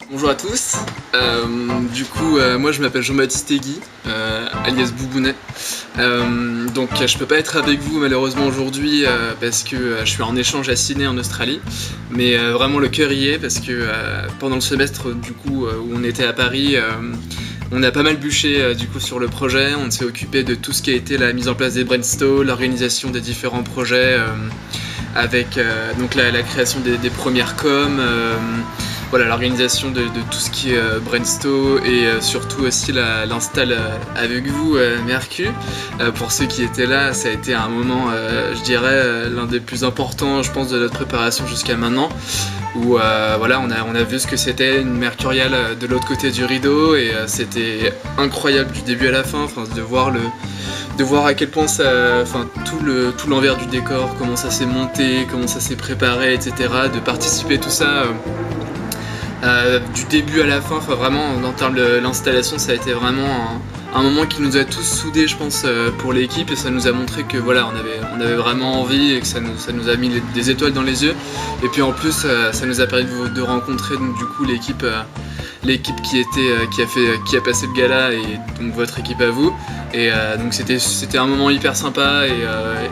Bonjour à tous, moi je m'appelle Jean-Baptiste Egui, alias Boubounet. Donc je peux pas être avec vous malheureusement aujourd'hui parce que je suis en échange à Sydney en Australie. Mais vraiment le cœur y est parce que pendant le semestre où on était à Paris, on a pas mal bûché sur le projet. On s'est occupé de tout ce qui a été la mise en place des brainstorms, l'organisation des différents projets avec donc la création des premières coms. Voilà, l'organisation de tout ce qui est brainstorm et surtout aussi l'install avec vous, Mercu. Pour ceux qui étaient là, ça a été un moment, je dirais, l'un des plus importants, je pense, de notre préparation jusqu'à maintenant. Où voilà, on a vu ce que c'était une Mercurial de l'autre côté du rideau et c'était incroyable du début à la fin, de voir à quel point tout l'envers du décor, comment ça s'est monté, comment ça s'est préparé, etc. De participer tout ça. Du début à la fin, vraiment en termes de l'installation, ça a été vraiment un moment qui nous a tous soudés, je pense, pour l'équipe, et ça nous a montré que voilà, on avait vraiment envie et que ça nous a mis des étoiles dans les yeux. Et puis en plus, ça nous a permis de rencontrer donc, du coup l'équipe qui a passé le gala et donc votre équipe à vous. Et donc c'était un moment hyper sympa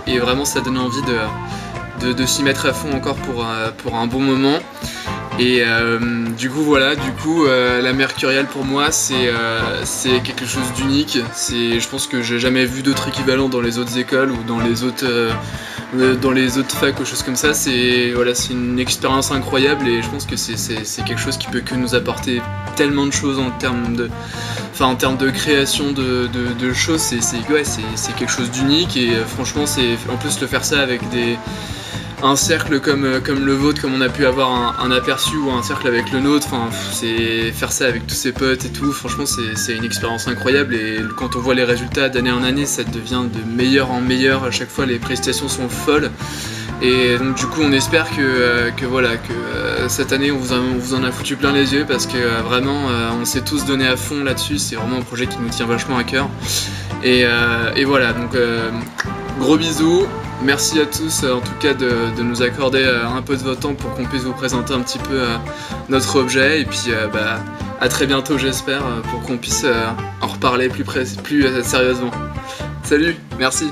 et vraiment ça donnait envie de s'y mettre à fond encore pour un bon moment. Et la Mercurial pour moi c'est quelque chose d'unique. Je pense que j'ai jamais vu d'autres équivalents dans les autres écoles ou dans les autres facs ou choses comme ça. C'est une expérience incroyable et je pense que c'est quelque chose qui peut que nous apporter tellement de choses en termes de création de choses. C'est quelque chose d'unique et franchement c'est en plus le faire ça avec un cercle comme le vôtre, comme on a pu avoir un aperçu ou un cercle avec le nôtre, c'est faire ça avec tous ses potes et tout, franchement c'est une expérience incroyable et quand on voit les résultats d'année en année, ça devient de meilleur en meilleur, à chaque fois les prestations sont folles et donc du coup on espère que cette année on vous en a foutu plein les yeux parce que vraiment on s'est tous donné à fond là-dessus, c'est vraiment un projet qui nous tient vachement à cœur et voilà donc gros bisous. Merci à tous en tout cas de nous accorder un peu de votre temps pour qu'on puisse vous présenter un petit peu notre objet et puis à très bientôt j'espère pour qu'on puisse en reparler plus sérieusement. Salut, merci.